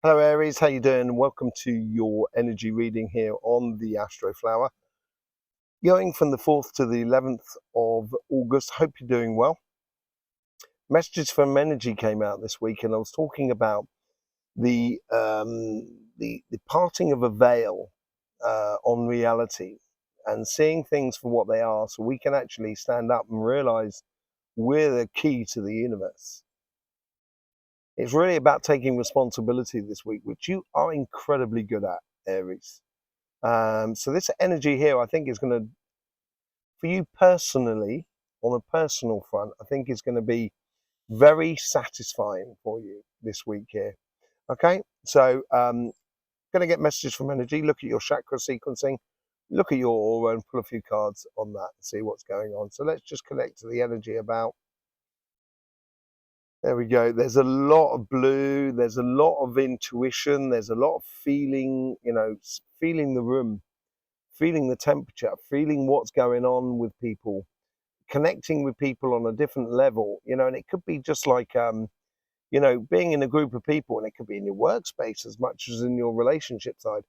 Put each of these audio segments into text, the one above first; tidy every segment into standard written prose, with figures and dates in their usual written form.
Hello Aries, how you doing? Welcome to your energy reading here on the Astroflower. Going from the 4th to the 11th of August. Hope you're doing well. Messages from energy came out this week, and I was talking about the parting of a veil on reality and seeing things for what they are, so we can actually stand up and realize we're the key to the universe. It's really about taking responsibility this week, which you are incredibly good at, Aries. So this energy here, I think, is going to, for you personally, on a personal front, I think is going to be very satisfying for you this week here. Okay, so going to get messages from energy. Look at your chakra sequencing. Look at your aura and pull a few cards on that and see what's going on. So let's just connect to the energy about. There we go. There's a lot of blue. There's a lot of intuition. There's a lot of feeling, feeling the room, feeling the temperature, feeling what's going on with people, connecting with people on a different level, and it could be just like, being in a group of people, and it could be in your workspace as much as in your relationship side.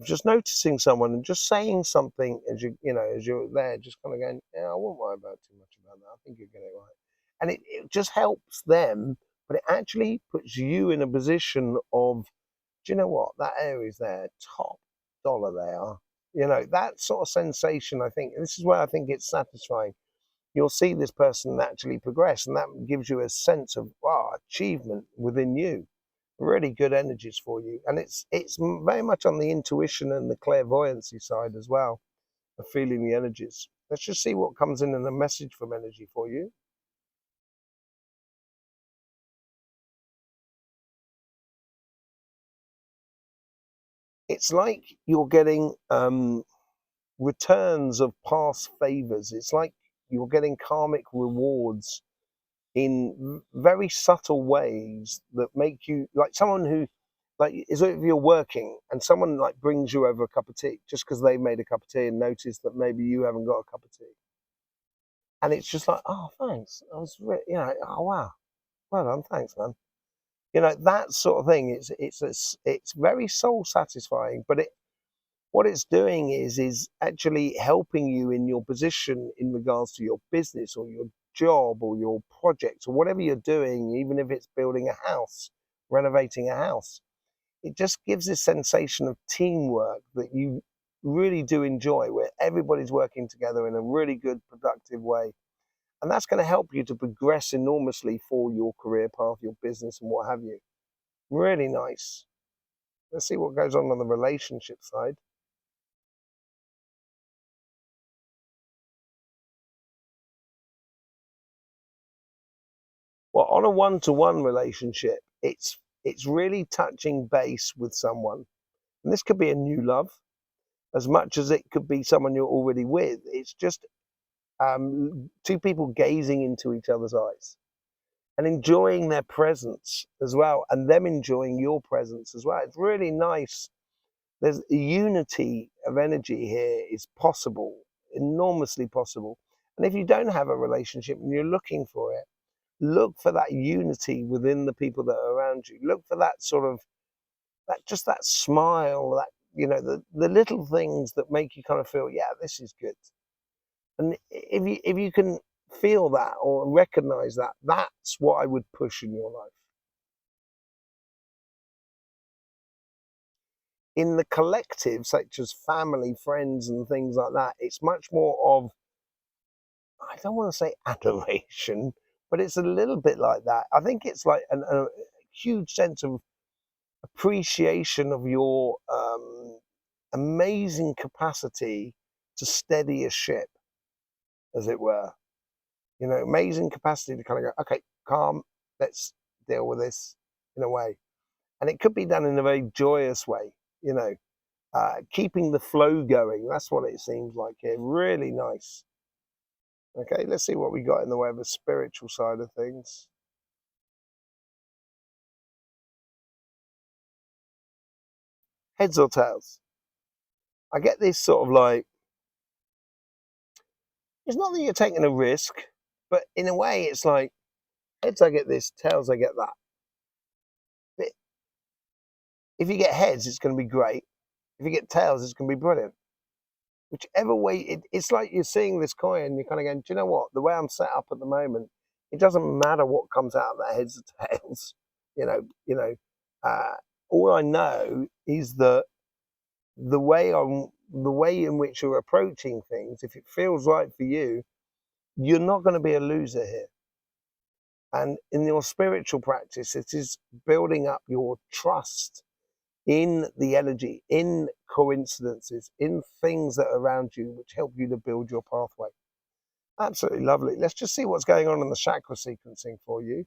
Just noticing someone and just saying something as you're there, just kind of going, yeah, I won't worry about too much about that. I think you're getting it right. And it just helps them, but it actually puts you in a position of, do you know what? That area's there, top dollar they are. That sort of sensation, I think, this is where I think it's satisfying. You'll see this person actually progress, and that gives you a sense of achievement within you. Really good energies for you. And it's very much on the intuition and the clairvoyancy side as well, of feeling the energies. Let's just see what comes in a message from energy for you. It's like you're getting returns of past favors. It's like you're getting karmic rewards in very subtle ways that make you like someone who, like, is if you're working and someone like brings you over a cup of tea just because they made a cup of tea and noticed that maybe you haven't got a cup of tea, and it's just like, oh, thanks, oh wow, well done, thanks, man. That sort of thing. It's very soul satisfying, but what it's doing is actually helping you in your position in regards to your business or your job or your project or whatever you're doing, even if it's building a house, renovating a house. It just gives this sensation of teamwork that you really do enjoy, where everybody's working together in a really good, productive way. And that's going to help you to progress enormously for your career path, your business, and what have you. Really nice. Let's see what goes on the relationship side. Well, on a one-to-one relationship, it's really touching base with someone. And this could be a new love as much as it could be someone you're already with. It's just two people gazing into each other's eyes and enjoying their presence as well, and them enjoying your presence as well. It's really nice. There's a unity of energy here is possible, enormously possible. And if you don't have a relationship and you're looking for it, look for that unity within the people that are around you. Look for that sort of that smile, the little things that make you kind of feel, yeah, this is good. And if you can feel that or recognize that, that's what I would push in your life. In the collective, such as family, friends, and things like that, it's much more of, I don't want to say adoration, but it's a little bit like that. I think it's like a huge sense of appreciation of your amazing capacity to steady a ship, as it were. Amazing capacity to kind of go, okay, calm, let's deal with this in a way. And it could be done in a very joyous way, keeping the flow going. That's what it seems like here. Really nice. Okay, let's see what we got in the way of the spiritual side of things. Heads or tails? I get this sort of like, it's not that you're taking a risk, but in a way, it's like, heads I get this, tails I get that. If you get heads, it's going to be great. If you get tails, it's going to be brilliant. Whichever way, it's like you're seeing this coin and you're kind of going, do you know what? The way I'm set up at the moment, it doesn't matter what comes out of that heads or tails. Uh, all I know is that the way in which you're approaching things, if it feels right for you, you're not going to be a loser here. And in your spiritual practice, it is building up your trust in the energy, in coincidences, in things that are around you, which help you to build your pathway. Absolutely lovely. Let's just see what's going on in the chakra sequencing for you.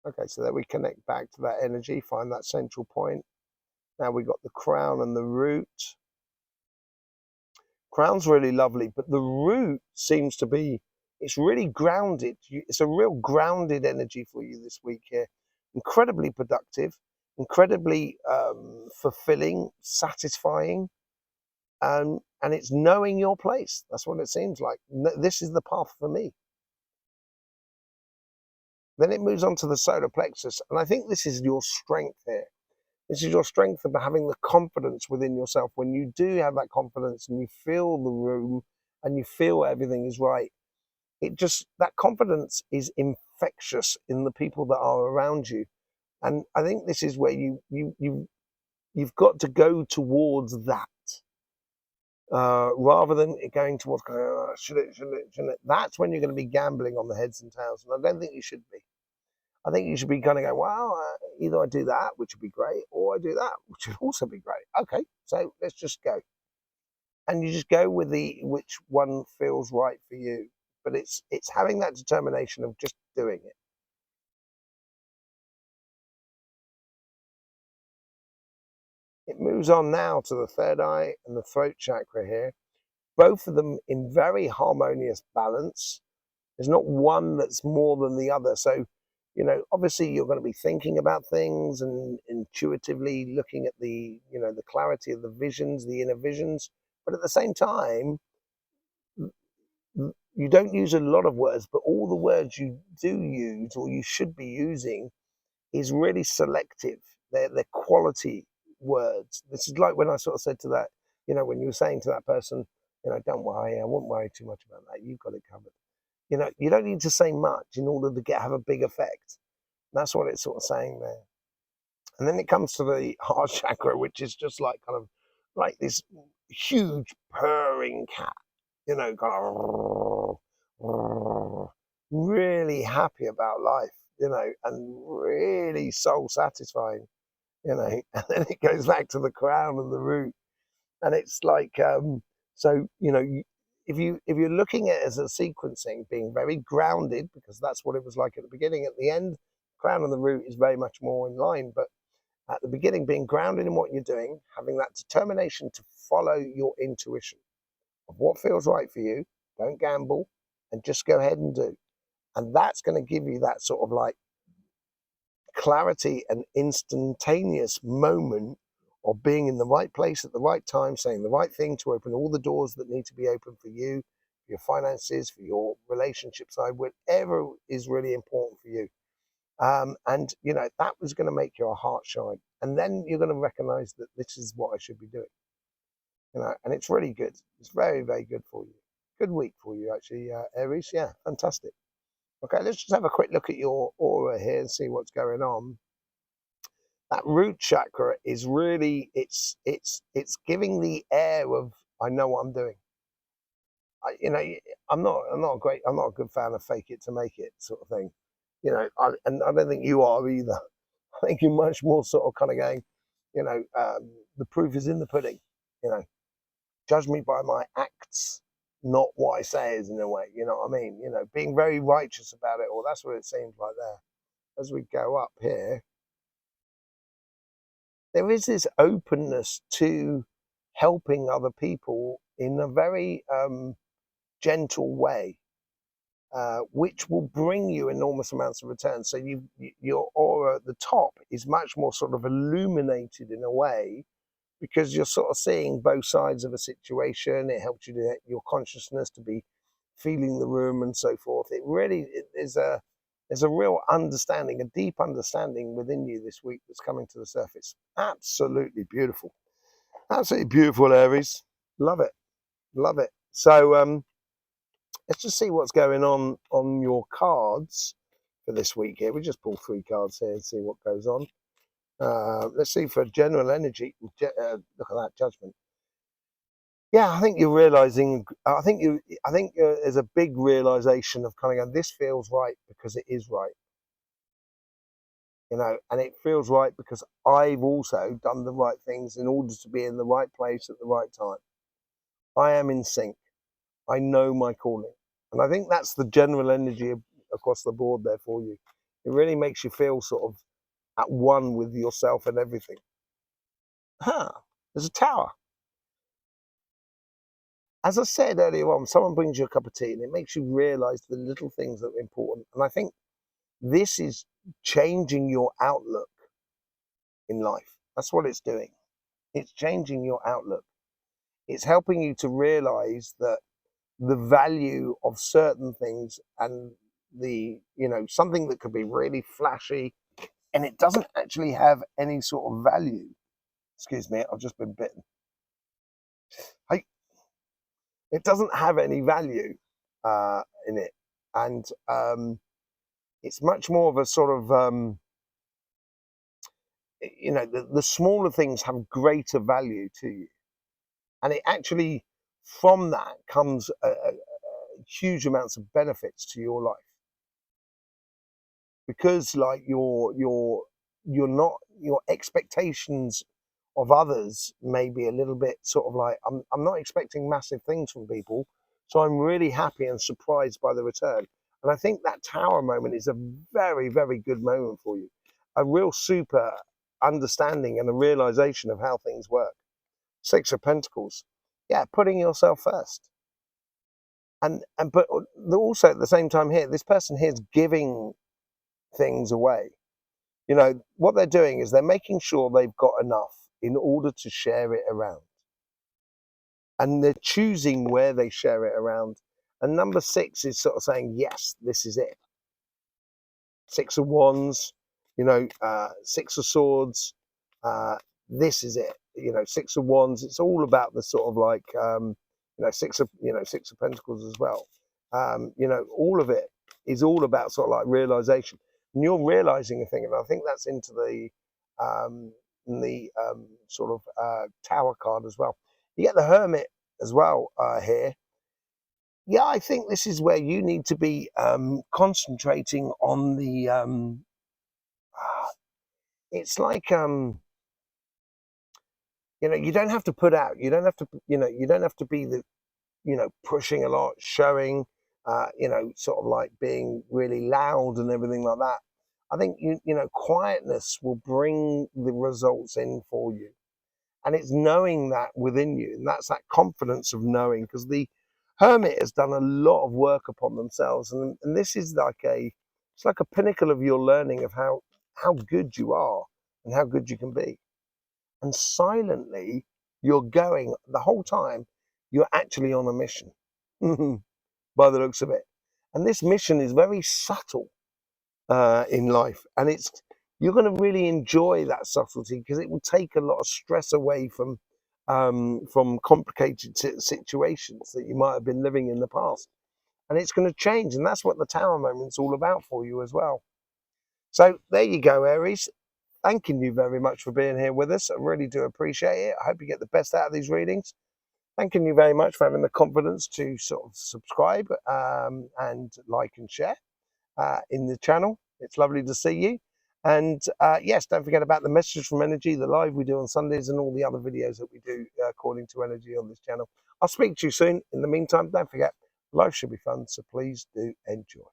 Okay, so that we connect back to that energy, find that central point. Now we've got the crown and the root. Crown's really lovely, but the root seems to be, it's really grounded. It's a real grounded energy for you this week here. Incredibly productive, incredibly fulfilling, satisfying, and it's knowing your place. That's what it seems like. This is the path for me. Then it moves on to the solar plexus, and I think this is your strength here. This is your strength of having the confidence within yourself. When you do have that confidence and you feel the room and you feel everything is right, that confidence is infectious in the people that are around you. And I think this is where you've got to go towards that. Rather than going towards, should it? That's when you're going to be gambling on the heads and tails. And I don't think you should be. I think you should be kind of going, well, either I do that, which would be great, or I do that, which would also be great. Okay, so let's just go. And you just go with which one feels right for you. But it's having that determination of just doing it. It moves on now to the third eye and the throat chakra here. Both of them in very harmonious balance. There's not one that's more than the other. So, obviously you're going to be thinking about things and intuitively looking at the clarity of the visions, the inner visions. But at the same time, you don't use a lot of words, but all the words you do use or you should be using is really selective. They're quality words. This is like when I sort of said to that, when you were saying to that person, don't worry, I won't worry too much about that. You've got it covered. You don't need to say much in order to have a big effect. That's what it's sort of saying there. And then it comes to the heart chakra, which is just like kind of like this huge purring cat, kind of really happy about life, and really soul satisfying, and then it goes back to the crown and the root. And it's like, so, if you're looking at it as a sequencing, being very grounded, because that's what it was like at the beginning, at the end, crown and the root is very much more in line. But at the beginning, being grounded in what you're doing, having that determination to follow your intuition of what feels right for you, don't gamble, and just go ahead and do. And that's going to give you that sort of like clarity and instantaneous moment of being in the right place at the right time, saying the right thing to open all the doors that need to be open for you, for your finances, for your relationship side, whatever is really important for you. And that was going to make your heart shine. And then you're going to recognize that this is what I should be doing. And it's really good. It's very, very good for you. Good week for you, actually, Aries. Yeah, fantastic. Okay, let's just have a quick look at your aura here and see what's going on. That root chakra is really, it's giving the air of, I know what I'm doing. I'm not a good fan of fake it to make it sort of thing. And I don't think you are either. I think you're much more sort of kind of going, the proof is in the pudding. Judge me by my acts, not what I say is in a way. You know what I mean? Being very righteous about it, or that's what it seems like there. As we go up here, there is this openness to helping other people in a very gentle way, which will bring you enormous amounts of return. So your aura at the top is much more sort of illuminated in a way, because you're sort of seeing both sides of a situation. It helps you your consciousness to be feeling the room and so forth. There's There's a real understanding, a deep understanding within you this week that's coming to the surface. Absolutely beautiful. Absolutely beautiful, Aries. Love it. Love it. So let's just see what's going on your cards for this week here. We just pull 3 cards here and see what goes on. Let's see for general energy. Look at that, Judgment. Yeah, I think you're realizing. I think there's a big realization of kind of going, this feels right because it is right, and it feels right because I've also done the right things in order to be in the right place at the right time. I am in sync. I know my calling, and I think that's the general energy across the board there for you. It really makes you feel sort of at one with yourself and everything. There's a tower. As I said earlier on, someone brings you a cup of tea and it makes you realize the little things that are important. And I think this is changing your outlook in life. That's what it's doing. It's changing your outlook. It's helping you to realize that the value of certain things and something that could be really flashy and it doesn't actually have any sort of value. Excuse me, I've just been bitten. It doesn't have any value in it. And it's much more of a sort of, the smaller things have greater value to you. And it actually, from that comes huge amounts of benefits to your life. Because like you're not, your expectations of others may be a little bit sort of like, I'm not expecting massive things from people, so I'm really happy and surprised by the return. And I think that tower moment is a very, very good moment for you. A real super understanding and a realization of how things work. 6 of Pentacles. Yeah, putting yourself first. But also at the same time here, this person here is giving things away. What they're doing is they're making sure they've got enough in order to share it around. And they're choosing where they share it around. And number 6 is sort of saying, yes, this is it. 6 of Wands, 6 of Swords, this is it. 6 of Wands, it's all about the sort of like, 6 of Pentacles as well. All of it is all about sort of like realization. And you're realizing a thing, and I think that's into the sort of Tower card as well. You get the Hermit as well here. Yeah, I think this is where you need to be concentrating on the. It's like you don't have to put out. You don't have to. You don't have to be the. Pushing a lot, showing. Sort of like being really loud and everything like that. I think quietness will bring the results in for you. And it's knowing that within you, and that's that confidence of knowing, because the Hermit has done a lot of work upon themselves, and this is like it's like a pinnacle of your learning of how good you are and how good you can be. And silently, you're going the whole time. You're actually on a mission, by the looks of it. And this mission is very subtle in life, and you're going to really enjoy that subtlety because it will take a lot of stress away from complicated situations that you might have been living in the past, and it's going to change, and that's what the Tower moment's all about for you as well. So there you go, Aries. Thanking you very much for being here with us. I really do appreciate it. I hope you get the best out of these readings. Thanking you very much for having the confidence to sort of subscribe and like and share in the channel. It's lovely to see you. And yes, don't forget about the Messages from Energy, the live we do on Sundays, and all the other videos that we do according to energy on this channel. I'll speak to you soon. In the meantime, don't forget, life should be fun, so please do enjoy.